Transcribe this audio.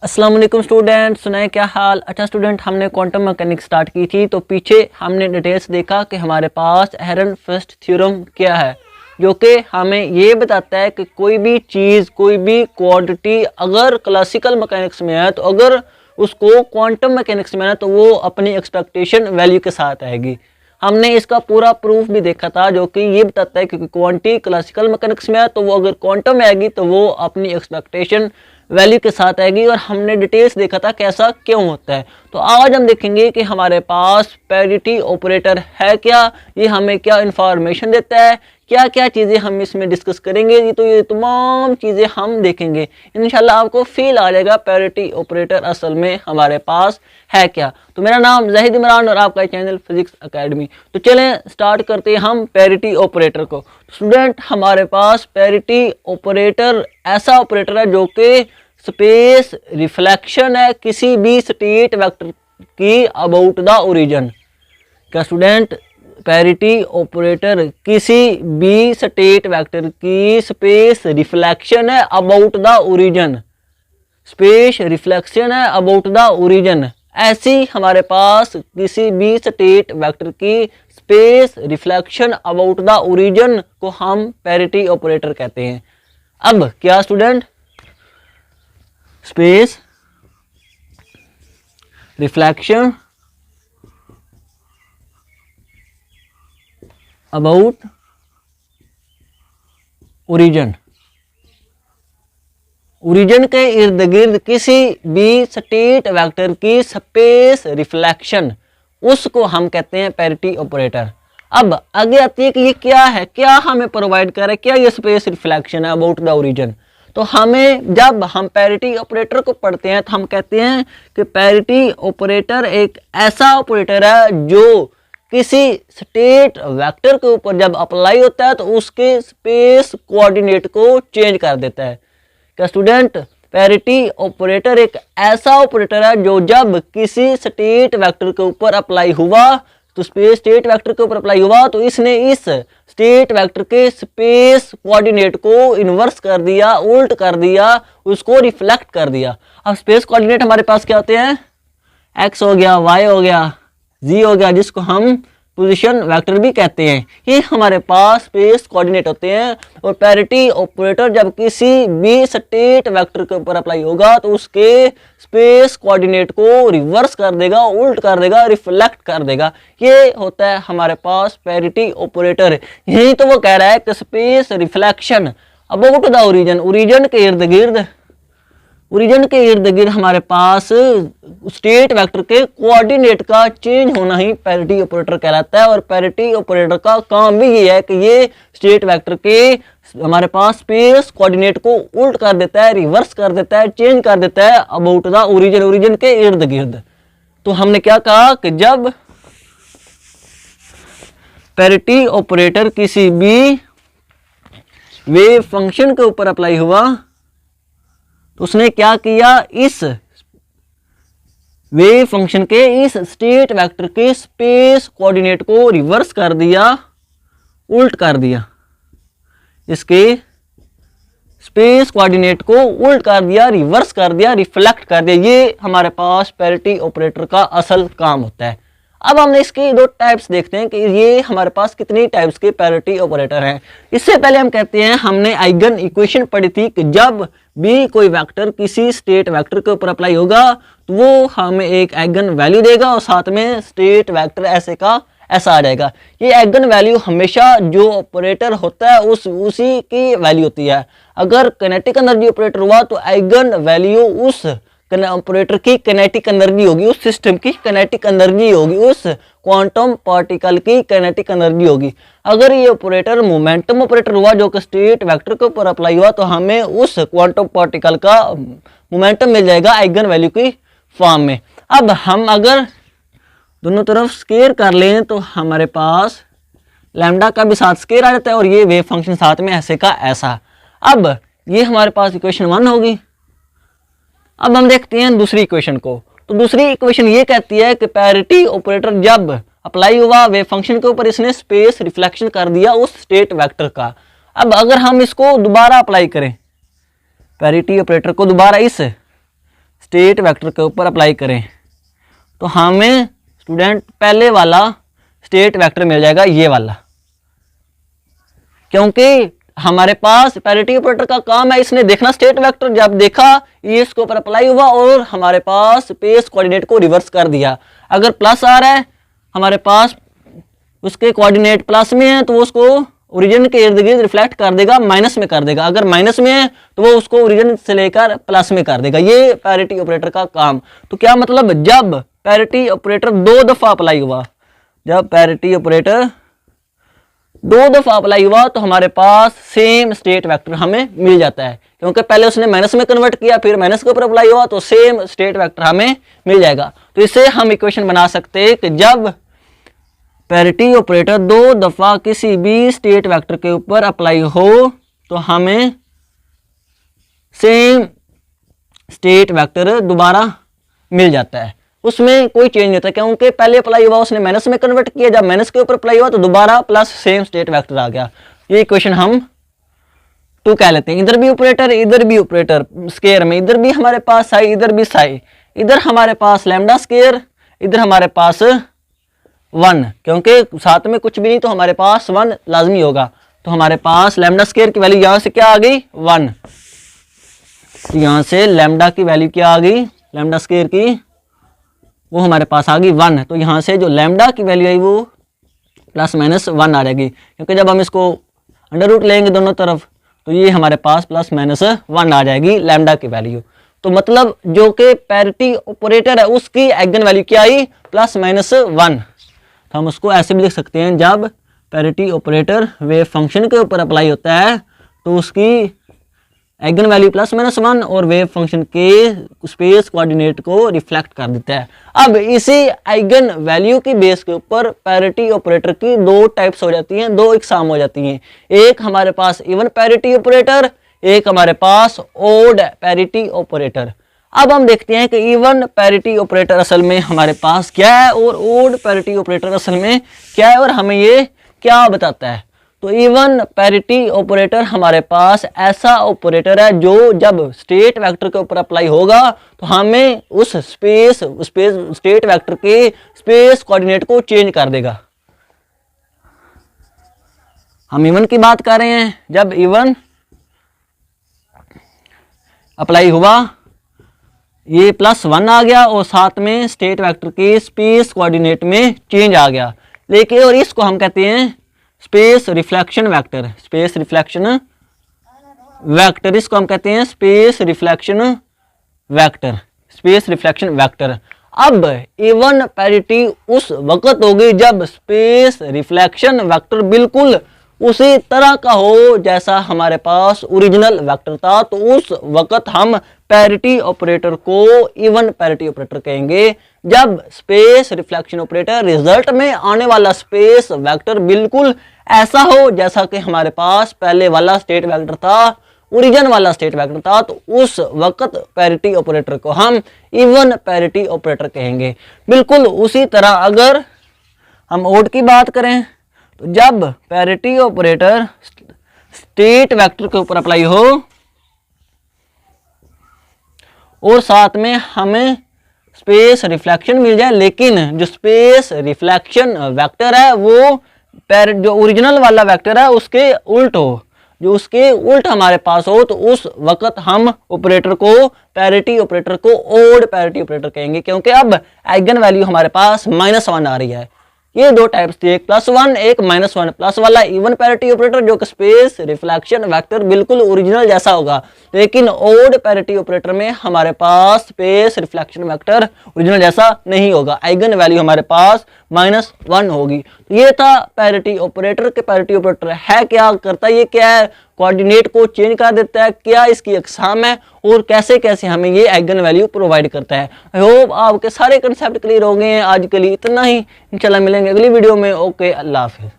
अस्सलाम वालेकुम स्टूडेंट, सुनाए क्या हाल। अच्छा स्टूडेंट, हमने क्वांटम मैकेनिक्स स्टार्ट की थी तो पीछे हमने डिटेल्स देखा कि हमारे पास एहरनफेस्ट थ्योरम क्या है, जो कि हमें ये बताता है कि कोई भी चीज़, कोई भी क्वांटिटी अगर क्लासिकल मैकेनिक्स में है तो अगर उसको क्वांटम मैकेनिक्स में है तो वो अपनी एक्सपेक्टेशन वैल्यू के साथ आएगी। हमने इसका पूरा प्रूफ भी देखा था, जो कि ये बताता है कि क्वांटिटी क्लासिकल मैकेनिक्स में है तो वो अगर क्वांटम में आएगी तो वो अपनी एक्सपेक्टेशन वैल्यू के साथ आएगी। और हमने डिटेल्स देखा था कैसा क्यों होता है। तो आज हम देखेंगे कि हमारे पास पैरिटी ऑपरेटर है क्या, ये हमें क्या इंफॉर्मेशन देता है, क्या क्या चीज़ें हम इसमें डिस्कस करेंगे। तो ये तमाम चीज़ें हम देखेंगे। इंशाल्लाह आपको फील आ जाएगा पैरिटी ऑपरेटर असल में हमारे पास है क्या। तो मेरा नाम ज़ाहिद इमरान और आपका चैनल फिजिक्स एकेडमी। तो चलें स्टार्ट करते हैं हम पैरिटी ऑपरेटर को। स्टूडेंट, हमारे पास पैरिटी ऑपरेटर ऐसा ऑपरेटर है जो कि स्पेस रिफ्लेक्शन है किसी भी स्टेट वेक्टर की अबाउट द ओरिजिन। क्या स्टूडेंट, पैरिटी ऑपरेटर किसी भी स्टेट वेक्टर की स्पेस रिफ्लेक्शन है about the origin, space reflection है अबाउट द ओरिजिन। ऐसी हमारे पास किसी भी स्टेट वेक्टर की space reflection about the origin को हम पैरिटी ऑपरेटर कहते हैं। अब क्या student, space reflection about origin, origin के इर्द गिर्द किसी भी स्टेट वेक्टर की स्पेस रिफ्लेक्शन, उसको हम कहते हैं पैरिटी ऑपरेटर। अब आगे आती है कि ये क्या है, क्या हमें प्रोवाइड कर रहा है, क्या ये स्पेस रिफ्लेक्शन है अबाउट द ओरिजिन। तो हमें जब हम पैरिटी ऑपरेटर को पढ़ते हैं तो हम कहते हैं कि पैरिटी ऑपरेटर एक ऐसा ऑपरेटर है जो किसी स्टेट वेक्टर के ऊपर जब अप्लाई होता है तो उसके स्पेस कोऑर्डिनेट को चेंज कर देता है। क्या स्टूडेंट, पैरिटी ऑपरेटर एक ऐसा ऑपरेटर है जो जब किसी स्टेट वेक्टर के ऊपर अप्लाई हुआ तो स्पेस स्टेट वेक्टर के ऊपर अप्लाई हुआ तो इसने इस स्टेट वेक्टर के स्पेस कोऑर्डिनेट को इन्वर्स कर दिया, उल्ट कर दिया, उसको रिफ्लेक्ट कर दिया। अब स्पेस कोऑर्डिनेट हमारे पास क्या होते हैं, एक्स हो गया, वाई हो गया, जी हो गया, जिसको हम पोजीशन वेक्टर भी कहते हैं। ये हमारे पास स्पेस कोऑर्डिनेट होते हैं। और पैरिटी ऑपरेटर जब किसी भी स्टेट वेक्टर के ऊपर अप्लाई होगा तो उसके स्पेस कोऑर्डिनेट को रिवर्स कर देगा, उल्ट कर देगा, रिफ्लेक्ट कर देगा। ये होता है हमारे पास पैरिटी ऑपरेटर। यही तो वो कह रहा है कि space reflection about the origin, origin के इर्द गिर्द, ओरिजिन के इर्द गिर्द हमारे पास स्टेट वेक्टर के कोऑर्डिनेट का चेंज होना ही पैरिटी ऑपरेटर कहलाता है। और पैरिटी ऑपरेटर का काम भी ये है कि ये स्टेट वेक्टर के हमारे पास स्पेस कोऑर्डिनेट को उल्ट कर देता है, रिवर्स कर देता है, चेंज कर देता है अबाउट द ओरिजिन, ओरिजिन के इर्द गिर्द। तो हमने क्या कहा कि जब पैरिटी ऑपरेटर किसी भी वेव फंक्शन के ऊपर अप्लाई हुआ तो उसने क्या किया, इस वेव फंक्शन के इस स्टेट वेक्टर के स्पेस कोऑर्डिनेट को रिवर्स कर दिया, उल्ट कर दिया, इसके स्पेस कोऑर्डिनेट को उल्ट कर दिया, रिवर्स कर दिया, रिफ्लेक्ट कर दिया। ये हमारे पास पैरिटी ऑपरेटर का असल काम होता है। अब हमने इसके दो टाइप्स देखते हैं कि ये हमारे पास कितनी टाइप्स के पैरिटी ऑपरेटर हैं। इससे पहले हम कहते हैं, हमने आइगन इक्वेशन पढ़ी थी कि जब भी कोई वेक्टर किसी स्टेट वेक्टर के ऊपर अप्लाई होगा तो वो हमें एक आइगन वैल्यू देगा और साथ में स्टेट वेक्टर ऐसे का ऐसा आ जाएगा। ये आइगन वैल्यू हमेशा जो ऑपरेटर होता है उसी की वैल्यू होती है। अगर किनेटिक एनर्जी ऑपरेटर हुआ तो आइगन वैल्यू उस ऑपरेटर की किनेटिक एनर्जी होगी, उस सिस्टम की किनेटिक एनर्जी होगी, उस क्वांटम पार्टिकल की किनेटिक एनर्जी होगी। अगर ये ऑपरेटर मोमेंटम ऑपरेटर हुआ जो कि स्टेट वेक्टर के ऊपर अप्लाई हुआ तो हमें उस क्वांटम पार्टिकल का मोमेंटम मिल जाएगा आइगन वैल्यू की फॉर्म में। अब हम अगर दोनों तरफ स्केयर कर लें तो हमारे पास लैम्डा का भी साथ स्केयर आ जाता है और ये वेव फंक्शन साथ में ऐसे का ऐसा। अब ये हमारे पास इक्वेशन 1 होगी। अब हम देखते हैं दूसरी इक्वेशन को। तो दूसरी इक्वेशन ये कहती है कि पैरिटी ऑपरेटर जब अप्लाई हुआ वेव फंक्शन के ऊपर, इसने स्पेस रिफ्लेक्शन कर दिया उस स्टेट वेक्टर का। अब अगर हम इसको दोबारा अप्लाई करें पैरिटी ऑपरेटर को दोबारा इस स्टेट वेक्टर के ऊपर अप्लाई करें तो हमें स्टूडेंट पहले वाला स्टेट वेक्टर मिल जाएगा, ये वाला, क्योंकि हमारे पास पैरिटी ऑपरेटर का काम है इसने देखना स्टेट वेक्टर, जब देखा ये इसके ऊपर अप्लाई हुआ और हमारे पास स्पेस कोऑर्डिनेट को रिवर्स कर दिया। अगर प्लस आ रहा है हमारे पास, उसके कोऑर्डिनेट प्लस में है तो वो उसको ओरिजिन के इर्द गिर्द रिफ्लेक्ट कर देगा, माइनस में कर देगा। अगर माइनस में है तो वो उसको ओरिजिन से लेकर प्लस में कर देगा। ये पैरिटी ऑपरेटर का काम। तो क्या मतलब, जब पैरिटी ऑपरेटर 2 दफा अप्लाई हुआ, जब पैरिटी ऑपरेटर 2 दफा अप्लाई हुआ तो हमारे पास सेम स्टेट वेक्टर हमें मिल जाता है, क्योंकि पहले उसने माइनस में कन्वर्ट किया फिर माइनस के ऊपर अप्लाई हुआ तो सेम स्टेट वेक्टर हमें मिल जाएगा। तो इससे हम इक्वेशन बना सकते हैं कि जब पैरिटी ऑपरेटर 2 दफा किसी भी स्टेट वेक्टर के ऊपर अप्लाई हो तो हमें सेम स्टेट वेक्टर दोबारा मिल जाता है, उसमें कोई चेंज नहीं होता, क्योंकि पहले अप्लाई हुआ उसने माइनस में कन्वर्ट किया, जब माइनस के ऊपर अप्लाई हुआ तो दोबारा प्लस सेम स्टेट वेक्टर आ गया। ये इक्वेशन हम 2 कह लेते हैं। इधर भी ऑपरेटर इधर भी ऑपरेटर स्केयर में, इधर भी हमारे पास साई इधर भी साई, इधर हमारे पास लैम्डा स्केयर इधर हमारे पास 1, क्योंकि साथ में कुछ भी नहीं तो हमारे पास 1 लाजमी होगा। तो हमारे पास लैम्डा स्केयर की वैल्यू यहाँ से क्या आ गई 1, यहाँ से लैम्डा की वैल्यू क्या आ गई, लैम्डा स्केयर की वो हमारे पास आ गई 1। तो यहाँ से जो लैम्डा की वैल्यू आई वो प्लस माइनस 1 आ जाएगी, क्योंकि जब हम इसको अंडर रूट लेंगे दोनों तरफ तो ये हमारे पास प्लस माइनस 1 आ जाएगी लैम्डा की वैल्यू। तो मतलब जो कि पैरिटी ऑपरेटर है उसकी आइगन वैल्यू क्या आई प्लस माइनस 1। तो हम उसको ऐसे भी लिख सकते हैं, जब पैरिटी ऑपरेटर वेव फंक्शन के ऊपर अप्लाई होता है तो उसकी आइगन वैल्यू प्लस माइनस 1 और वेव फंक्शन के स्पेस कोऑर्डिनेट को रिफ्लेक्ट कर देता है। अब इसी आइगन वैल्यू की बेस के ऊपर पैरिटी ऑपरेटर की 2 टाइप्स हो जाती हैं, 2 इकसाम हो जाती हैं। एक हमारे पास इवन पैरिटी ऑपरेटर, एक हमारे पास ओड पैरिटी ऑपरेटर। अब हम देखते हैं कि इवन पैरिटी ऑपरेटर असल में हमारे पास क्या है और ओड पैरिटी ऑपरेटर असल में क्या है और हमें ये क्या बताता है। तो इवन पैरिटी ऑपरेटर हमारे पास ऐसा ऑपरेटर है जो जब स्टेट वेक्टर के ऊपर अप्लाई होगा तो हमें उस स्टेट वेक्टर के स्पेस कोऑर्डिनेट को चेंज कर देगा। हम इवन की बात कर रहे हैं, जब इवन अप्लाई हुआ ये प्लस 1 आ गया और साथ में स्टेट वेक्टर के स्पेस कोऑर्डिनेट में चेंज आ गया। लेकिन और इसको हम कहते हैं space reflection vector, space reflection vector, इसको हम कहते हैं space reflection vector, space reflection vector. अब इवन पैरिटी उस वक्त होगी जब स्पेस रिफ्लेक्शन वेक्टर बिल्कुल उसी तरह का हो जैसा हमारे पास ओरिजिनल वेक्टर था, तो उस वक्त हम पैरिटी ऑपरेटर को इवन पैरिटी ऑपरेटर कहेंगे। जब स्पेस रिफ्लेक्शन ऑपरेटर रिजल्ट में आने वाला स्पेस वेक्टर बिल्कुल ऐसा हो जैसा कि हमारे पास पहले वाला स्टेट वेक्टर था, ओरिजिन वाला स्टेट वेक्टर था, तो उस वक्त पैरिटी ऑपरेटर को हम इवन पैरिटी ऑपरेटर कहेंगे। बिल्कुल उसी तरह अगर हम ओड की बात करें तो जब पैरिटी ऑपरेटर स्टेट वेक्टर के ऊपर अप्लाई हो और साथ में हमें स्पेस रिफ्लेक्शन मिल जाए, लेकिन जो स्पेस रिफ्लेक्शन वेक्टर है वो जो ओरिजिनल वाला वेक्टर है उसके उल्ट हो, जो उसके उल्ट हमारे पास हो, तो उस वक्त हम ऑपरेटर को पैरिटी ऑपरेटर को ओड पैरिटी ऑपरेटर कहेंगे, क्योंकि अब आइगन वैल्यू हमारे पास -1 आ रही है। ये 2 टाइप्स थी, एक +1 एक -1। प्लस वाला इवन पैरिटी ऑपरेटर जो कि स्पेस रिफ्लेक्शन वेक्टर बिल्कुल ओरिजिनल जैसा होगा, लेकिन ओड पैरिटी ऑपरेटर में हमारे पास स्पेस रिफ्लेक्शन वेक्टर ओरिजिनल जैसा नहीं होगा, आइगन वैल्यू हमारे पास -1 होगी। तो ये था पैरिटी ऑपरेटर के पैरिटी ऑपरेटर है क्या करता है, ये क्या है, कोऑर्डिनेट को चेंज कर देता है, क्या इसकी अकसाम है और कैसे कैसे हमें ये आइगन वैल्यू प्रोवाइड करता है। आई होप आपके सारे कंसेप्ट क्लियर हो गए हैं। आज के लिए इतना ही, इंशाल्लाह मिलेंगे अगली वीडियो में। ओके, अल्लाह हाफिज़।